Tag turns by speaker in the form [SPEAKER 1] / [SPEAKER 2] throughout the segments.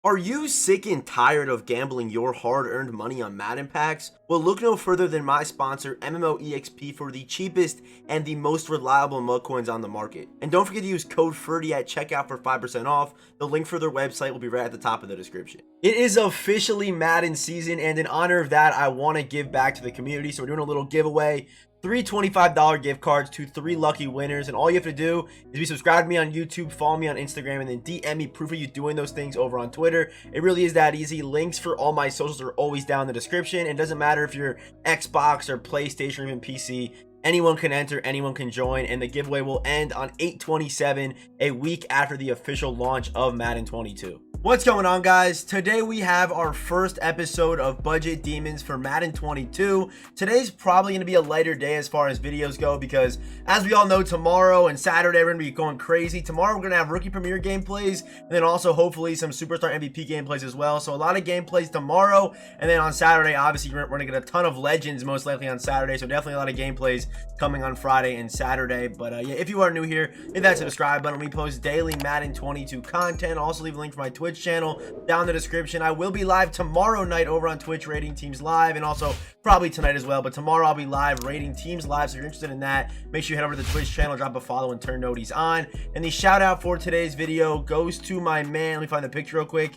[SPEAKER 1] Are you sick and tired of gambling your hard-earned money on Madden packs? Well, look no further than my sponsor, MMOEXP, for the cheapest and the most reliable mug coins on the market. And don't forget to use code FERDY at checkout for 5% off. The link for their website will be right at the top of the description. It is officially Madden season, and in honor of that, I want to give back to the community. So we're doing a little giveaway. 3 $25 gift cards to 3 lucky winners, and all you have to do is be subscribed to me on YouTube, follow me on Instagram, and then DM me proof of you doing those things over on Twitter. It really is that easy. Links for all my socials are always down in the description. It doesn't matter if you're Xbox or PlayStation or even PC. Anyone can enter, anyone can join, and the giveaway will end on 8/27, a week after the official launch of Madden 22. What's going on, guys? Today we have our first episode of Budget Demons for Madden 22. Today's probably going to be a lighter day as far as videos go because, as we all know, tomorrow and Saturday we're going to be going crazy. Tomorrow we're going to have Rookie Premier gameplays and then also hopefully some Superstar MVP gameplays as well. So a lot of gameplays tomorrow, and then on Saturday, obviously we're going to get a ton of Legends most likely on Saturday. So definitely a lot of gameplays coming on Friday and Saturday. But yeah, if you are new here, hit that subscribe button. We post daily Madden 22 content. I'll also leave a link for my Twitch channel down in the description. I will be live tomorrow night over on Twitch rating teams live, and also probably tonight as well, but tomorrow I'll be live rating teams live. So if you're interested in that, make sure you head over to the Twitch channel, drop a follow, and turn noties on. And the shout out for today's video goes to my man, let me find the picture real quick,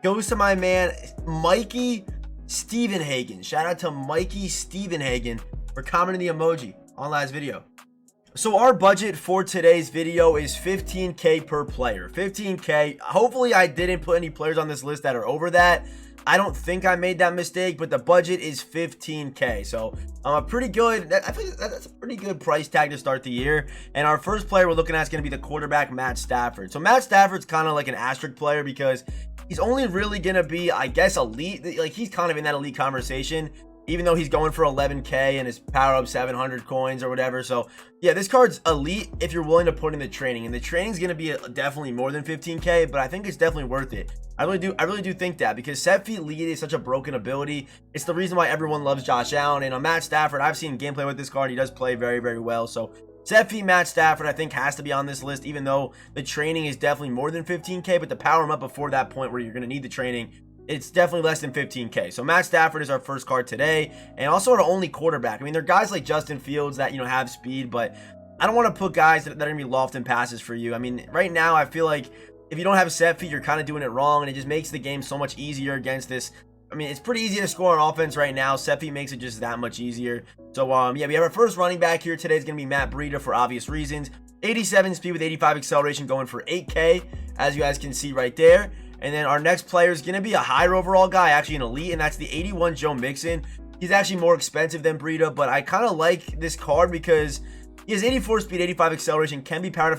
[SPEAKER 1] goes to my man Micah Stevenhagen. Shout out to Micah Stevenhagen for commenting the emoji on last video. So our budget for today's video is 15K per player. 15K. Hopefully I didn't put any players on this list that are over that. I don't think I made that mistake, but the budget is 15K. So pretty good. I think that's a pretty good price tag to start the year. And our first player we're looking at is going to be the quarterback, Matt Stafford. So Matt Stafford's kind of like an asterisk player because he's only really going to be, I guess, elite. Like, he's kind of in that elite conversation, even though he's going for 11K and his power up 700 coins or whatever. So yeah, this card's elite if you're willing to put in the training, and the training's going to be definitely more than 15K, but I think it's definitely worth it. I really do think that, because set feet lead is such a broken ability. It's the reason why everyone loves Josh Allen. And on Matt Stafford, I've seen gameplay with this card. He does play very, very well. So set feet Matt Stafford, I think, has to be on this list, even though the training is definitely more than 15K, but to power him up before that point where you're going to need the training, it's definitely less than 15K. So Matt Stafford is our first card today, and also our only quarterback. I mean, there are guys like Justin Fields that, have speed, but I don't want to put guys that are going to be lofting passes for you. I mean, right now, I feel like if you don't have set feet, you're kind of doing it wrong, and it just makes the game so much easier against this. I mean, it's pretty easy to score on offense right now. Set feet makes it just that much easier. So, yeah, we have our first running back here today. Is going to be Matt Breida for obvious reasons. 87 speed with 85 acceleration, going for 8K, as you guys can see right there. And then our next player is going to be a higher overall guy, actually an elite, and that's the 81 Joe Mixon. He's actually more expensive than Breida, but I kind of like this card because he has 84 speed, 85 acceleration, can be powered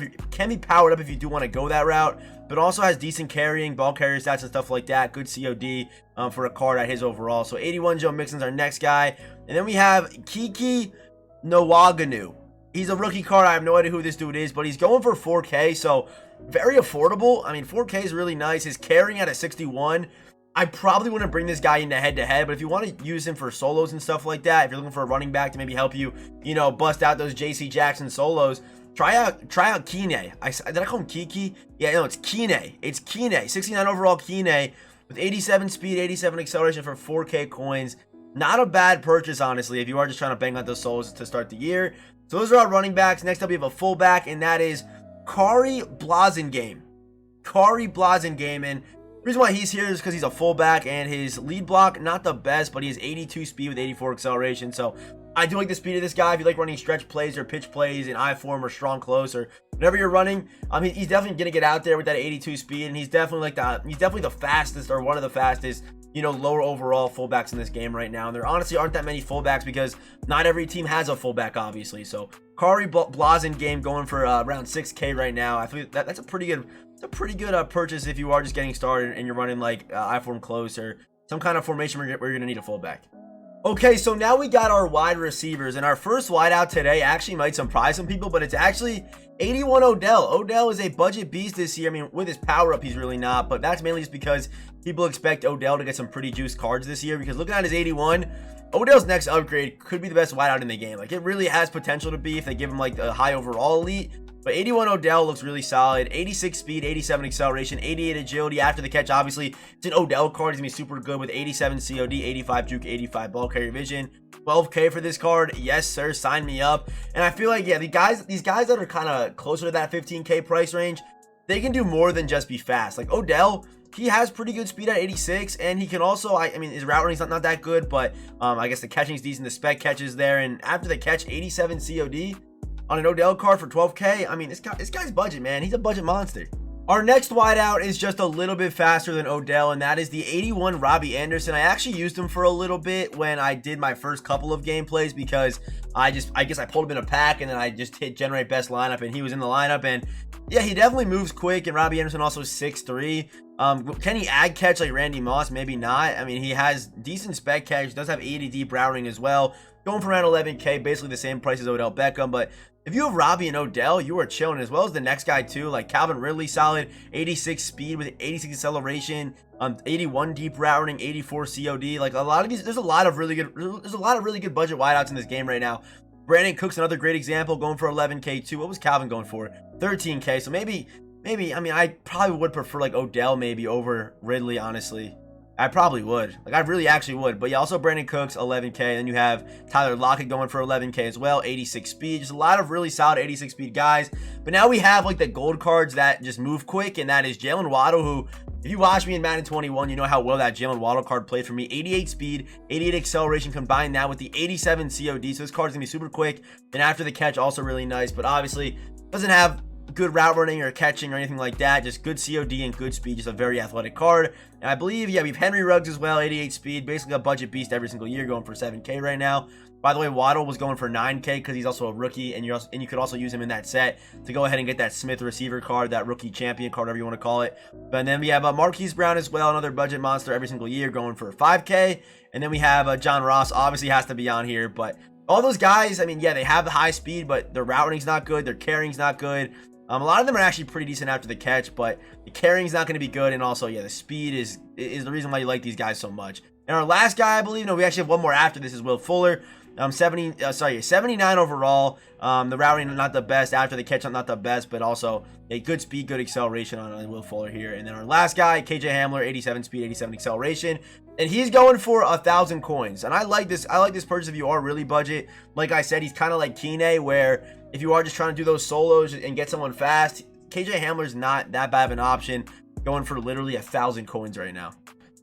[SPEAKER 1] up if you do want to go that route, but also has decent carrying, ball carrier stats and stuff like that. Good COD for a card at his overall. So 81 Joe Mixon's our next guy. And then we have Kiki Nwaganu. He's a rookie card. I have no idea who this dude is, but he's going for 4K, so very affordable. I mean, 4K is really nice. His carrying at a 61. I probably wouldn't bring this guy into head-to-head, but if you want to use him for solos and stuff like that, if you're looking for a running back to maybe help you, bust out those JC Jackson solos, try out Kine. Did I call him Kiki? Yeah, no, it's Kine. It's Kine. 69 overall Kine with 87 speed, 87 acceleration for 4K coins. Not a bad purchase, honestly, if you are just trying to bang out those solos to start the year. So those are our running backs. Next up, we have a fullback, and that is Kari Blazengame. Kari Blazengame, and the reason why he's here is because he's a fullback, and his lead block, not the best, but he has 82 speed with 84 acceleration. So I do like the speed of this guy. If you like running stretch plays or pitch plays in I form or strong close or whatever you're running, he's definitely gonna get out there with that 82 speed, and he's definitely the fastest, or one of the fastest, lower overall fullbacks in this game right now. And there honestly aren't that many fullbacks because not every team has a fullback, obviously. So Kari Blazengame going for around 6K right now. I feel that's a pretty good purchase if you are just getting started and you're running like I form close or some kind of formation where you're gonna need a fullback. Okay, so now we got our wide receivers, and our first wideout today actually might surprise some people, but it's actually 81 Odell. Odell is a budget beast this year. I mean, with his power up, he's really not, but that's mainly just because people expect Odell to get some pretty juiced cards this year, because looking at his 81, Odell's next upgrade could be the best wideout in the game. Like, it really has potential to be if they give him like a high overall elite. But 81 Odell looks really solid. 86 speed, 87 acceleration, 88 agility. After the catch, obviously, it's an Odell card. He's going to be super good with 87 COD, 85 juke, 85 ball carrier vision. 12K for this card. Yes, sir. Sign me up. And I feel like, yeah, these guys that are kind of closer to that 15K price range, they can do more than just be fast. Like Odell, he has pretty good speed at 86, and he can also, I mean, his route running's not that good, but I guess the catching's decent. The spec catches there, and after the catch, 87 COD on an Odell card for 12K. I mean, this guy's budget, man. He's a budget monster. Our next wideout is just a little bit faster than Odell, and that is the 81 Robbie Anderson. I actually used him for a little bit when I did my first couple of gameplays because I guess I pulled him in a pack, and then I just hit generate best lineup, and he was in the lineup. And yeah, he definitely moves quick, and Robbie Anderson also 6'3". Can he add catch like Randy Moss? Maybe not. I mean, he has decent spec catch, does have 80 deep routing as well. Going for around 11K, basically the same price as Odell Beckham. But if you have Robbie and Odell, you are chilling, as well as the next guy too, like Calvin Ridley, solid 86 speed with 86 acceleration, 81 deep routing, 84 COD. Like a lot of these, there's a lot of really good budget wideouts in this game right now. Brandon Cooks, another great example, going for 11K too. What was Calvin going for? 13K. So maybe, I mean, I probably would prefer like Odell maybe over Ridley, honestly. I probably would. Like, I really actually would. But yeah, also Brandon Cooks, 11K. Then you have Tyler Lockett going for 11K as well, 86 speed. Just a lot of really solid 86 speed guys. But now we have like the gold cards that just move quick, and that is Jalen Waddle, who, if you watch me in Madden 21, you know how well that Jalen Waddle card played for me. 88 speed, 88 acceleration, combine that with the 87 COD. So this card's gonna be super quick. And after the catch, also really nice. But obviously, doesn't have good route running or catching or anything like that. Just good COD and good speed. Just a very athletic card. And I believe, yeah, we have Henry Ruggs as well, 88 speed. Basically a budget beast every single year, going for 7K right now. By the way, Waddle was going for 9K because he's also a rookie, and you could also use him in that set to go ahead and get that Smith receiver card, that rookie champion card, whatever you want to call it. But then we have Marquise Brown as well, another budget monster every single year, going for 5K. And then we have John Ross, obviously has to be on here, but all those guys, I mean, yeah, they have the high speed, but their route running's not good, their carrying's not good. A lot of them are actually pretty decent after the catch, but the carrying's not going to be good, and also, yeah, the speed is the reason why you like these guys so much. And our last guy, I believe, no, we actually have one more after this, is Will Fuller. 79 overall. The routing not the best, after the catch not the best, but also a good speed, good acceleration on Will Fuller here. And then our last guy, KJ Hamler, 87 speed, 87 acceleration, and he's going for 1,000 coins. And I like this purchase if you are really budget. Like I said, he's kind of like Kine, where if you are just trying to do those solos and get someone fast, KJ Hamler's not that bad of an option, going for literally 1,000 coins right now.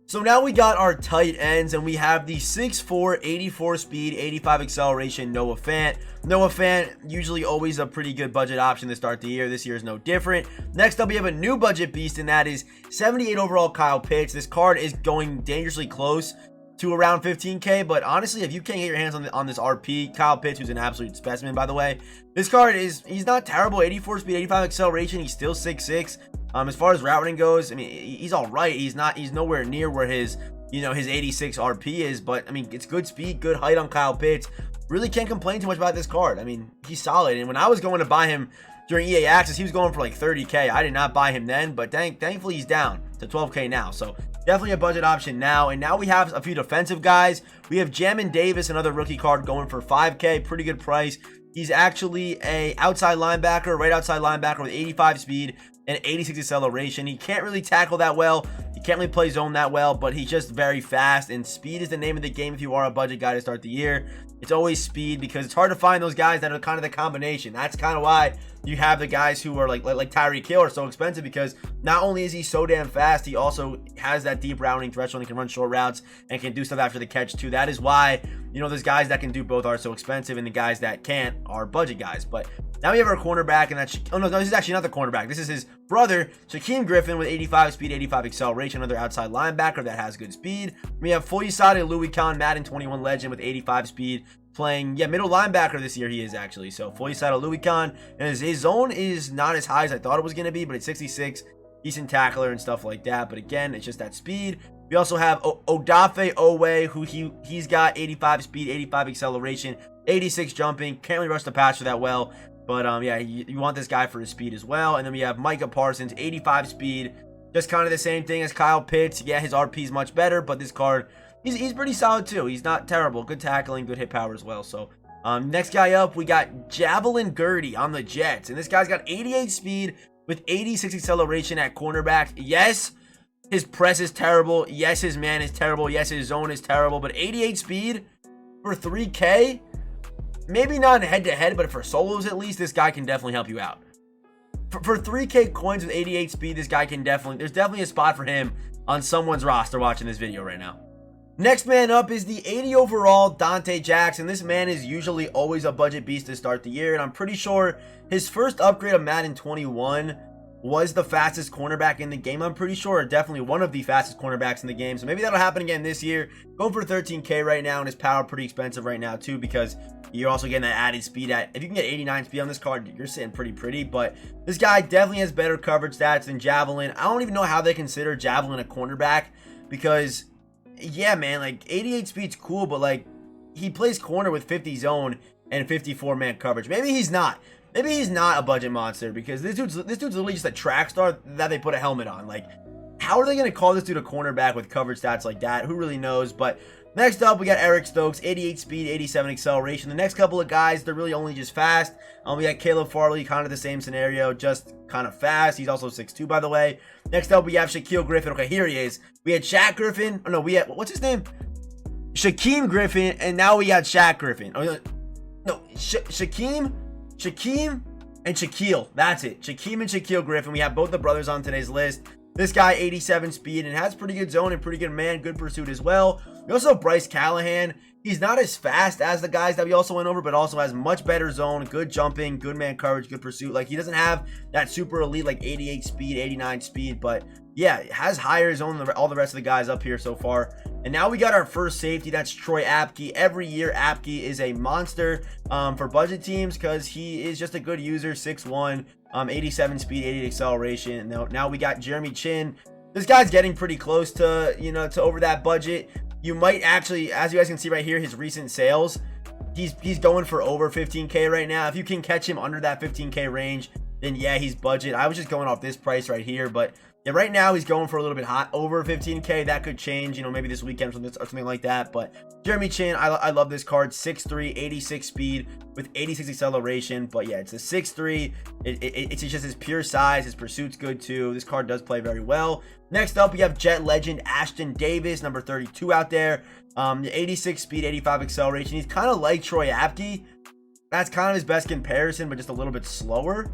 [SPEAKER 1] So now we got our tight ends, and we have the 6'4", 84 speed, 85 acceleration Noah Fant. Noah Fant, usually always a pretty good budget option to start the year. This year is no different. Next up, we have a new budget beast, and that is 78 overall Kyle Pitts. This card is going dangerously close to around 15K, but honestly, if you can't get your hands on this RP, Kyle Pitts, who's an absolute specimen, by the way, this card he's not terrible. 84 speed, 85 acceleration. He's still 6'6". As far as route running goes, I mean, he's all right. He's nowhere near where his 86 RP is, but I mean, it's good speed, good height on Kyle Pitts. Really can't complain too much about this card. I mean, he's solid. And when I was going to buy him during EA Access, he was going for like 30K. I did not buy him then, but thankfully he's down to 12K now. So definitely a budget option now. And now we have a few defensive guys. We have Jamin Davis, another rookie card, going for 5K. Pretty good price. He's actually a outside linebacker, right outside linebacker with 85 speed and 86 acceleration. He can't really tackle that well. He can't really play zone that well, but he's just very fast, and speed is the name of the game if you are a budget guy to start the year. It's always speed, because it's hard to find those guys that are kind of the combination. That's kind of why you have the guys who are like Tyreek Hill are so expensive, because not only is he so damn fast, he also has that deep routing threshold and can run short routes and can do stuff after the catch too. That is why, those guys that can do both are so expensive, and the guys that can't are budget guys. But now we have our cornerback, and that's, this is actually not the cornerback. This is his brother, Shaquem Griffin, with 85 speed, 85 acceleration, another outside linebacker that has good speed. We have Foyesade Louis Khan, Madden 21 legend, with 85 speed, playing, middle linebacker this year he is actually. So Foyesade Louis Khan, and his zone is not as high as I thought it was going to be, but it's 66, decent tackler and stuff like that. But again, it's just that speed. We also have Odafe Owe, who he's got 85 speed, 85 acceleration, 86 jumping, can't really rush the passer that well. But yeah, you want this guy for his speed as well. And then we have Micah Parsons, 85 speed, just kind of the same thing as Kyle Pitts. Yeah, his RP is much better, but this card, he's pretty solid too. He's not terrible. Good tackling, good hit power as well. So Next guy up, we got Javelin Gertie on the Jets. And this guy's got 88 speed with 86 acceleration at cornerback. Yes, his press is terrible. Yes, his man is terrible. Yes, his zone is terrible. But 88 speed for 3K? Maybe not in head-to-head, but for solos at least, this guy can definitely help you out. For 3K coins with 88 speed, this guy can there's definitely a spot for him on someone's roster watching this video right now. Next man up is the 80 overall Dante Jackson. This man is usually always a budget beast to start the year, and I'm pretty sure his first upgrade of Madden 21 was the fastest cornerback in the game. I'm pretty sure, definitely one of the fastest cornerbacks in the game. So maybe that'll happen again this year. Going for 13K right now, and his power pretty expensive right now too, because you're also getting that added speed at, if you can get 89 speed on this card, you're sitting pretty. But this guy definitely has better coverage stats than Javelin. I don't even know how they consider Javelin a cornerback, because yeah, man, like 88 speed's cool, but like he plays corner with 50 zone and 54 man coverage. Maybe he's not. Maybe he's not a budget monster, because this dude's literally just a track star that they put a helmet on. Like, how are they going to call this dude a cornerback with coverage stats like that? Who really knows? But next up, we got Eric Stokes, 88 speed, 87 acceleration. The next couple of guys, they're really only just fast. We got Caleb Farley, kind of the same scenario, just kind of fast. He's also 6'2", by the way. Next up, we have Shaquille Griffin. Okay, here he is. We had Shaq Griffin. Oh, no, we had, what's his name? Shaquem Griffin, and now we got Shaq Griffin. Oh, no, Shaquem and Shaquille. That's it. Shaquem and Shaquille Griffin. We have both the brothers on today's list. This guy, 87 speed, and has pretty good zone and pretty good man, good pursuit as well. We also have Bryce Callahan. He's not as fast as the guys that we also went over, but also has much better zone, good jumping, good man coverage, good pursuit. Like, he doesn't have that super elite, like 88 speed, 89 speed, but yeah, has higher zone than all the rest of the guys up here so far. And now we got our first safety. That's Troy Apke. Every year, Apke is a monster for budget teams, because he is just a good user, 6'1", 87 speed, 88 acceleration. Now we got Jeremy Chinn. This guy's getting pretty close to, to over that budget. You might actually, as you guys can see right here, his recent sales, he's going for over 15K right now. If you can catch him under that 15K range, then yeah, he's budget. I was just going off this price right here, but yeah, right now he's going for a little bit hot, over 15K. That could change, maybe this weekend or something like that. But Jeremy Chinn, I love this card. 6'3", 86 speed with 86 acceleration. But yeah, it's a 6'3". It's just his pure size. His pursuit's good too. This card does play very well. Next up, we have Jet legend Ashton Davis, number 32 out there. 86 speed, 85 acceleration. He's kind of like Troy Apke. That's kind of his best comparison, but just a little bit slower.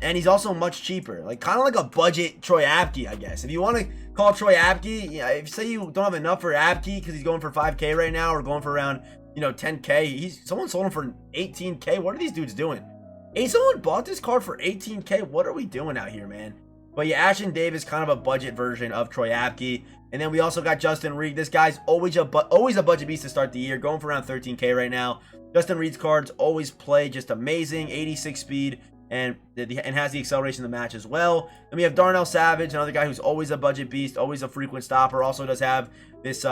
[SPEAKER 1] And he's also much cheaper, like kind of like a budget Troy Apke, I guess. If you want to call Troy Apke, if say you don't have enough for Apke because he's going for 5K right now, or going for around 10K, someone sold him for 18K. What are these dudes doing? Hey, someone bought this card for 18K. What are we doing out here, man? But yeah, Ashton Davis, kind of a budget version of Troy Apke. And then we also got Justin Reed. This guy's always a budget beast to start the year, going for around 13K right now. Justin Reed's cards always play just amazing, 86 speed. And has the acceleration to match as well. Then we have Darnell Savage, another guy who's always a budget beast, always a frequent stopper. Also does have this,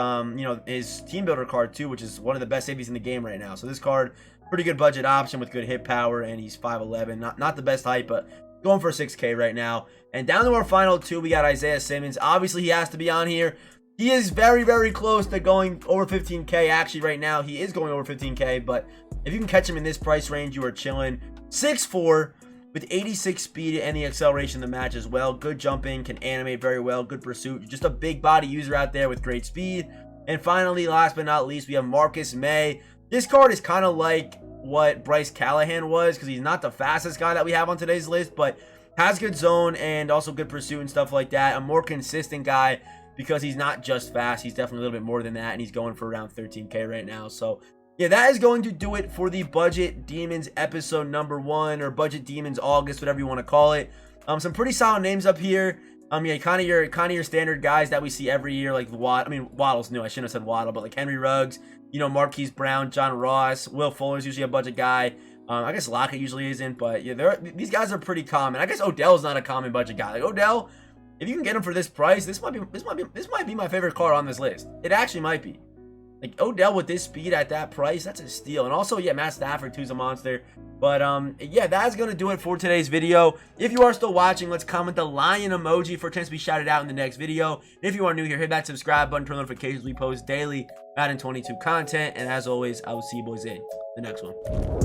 [SPEAKER 1] his team builder card too, which is one of the best safeties in the game right now. So this card, pretty good budget option with good hit power, and he's 5'11", not the best height, but going for 6K right now. And down to our final two, we got Isaiah Simmons. Obviously, he has to be on here. He is very close to going over 15K. Actually, right now, he is going over 15K, but if you can catch him in this price range, you are chilling. 6'4", with 86 speed and the acceleration to match as well. Good jumping, can animate very well, good pursuit. Just a big body user out there with great speed. And finally, last but not least, we have Marcus May. This card is kind of like what Bryce Callahan was, because he's not the fastest guy that we have on today's list, but has good zone and also good pursuit and stuff like that. A more consistent guy, because he's not just fast. He's definitely a little bit more than that, and he's going for around 13K right now. So yeah, that is going to do it for the Budget Demons episode number 1, or Budget Demons August, whatever you want to call it. Some pretty solid names up here. Yeah, kind of your standard guys that we see every year, like Waddle's new. I shouldn't have said Waddle, but like Henry Ruggs, Marquise Brown, John Ross, Will Fuller's usually a budget guy. I guess Lockett usually isn't, but yeah, these guys are pretty common. I guess Odell's not a common budget guy. Like Odell, if you can get him for this price, this might be my favorite card on this list. It actually might be. Like Odell with this speed at that price, that's a steal. And also, yeah, Matt Stafford too's a monster. But yeah, that's gonna do it for today's video. If you are still watching, let's comment the lion emoji for a chance to be shouted out in the next video. And if you are new here, hit that subscribe button, turn on notifications. We post daily Madden 22 content. And as always, I will see you boys in the next one.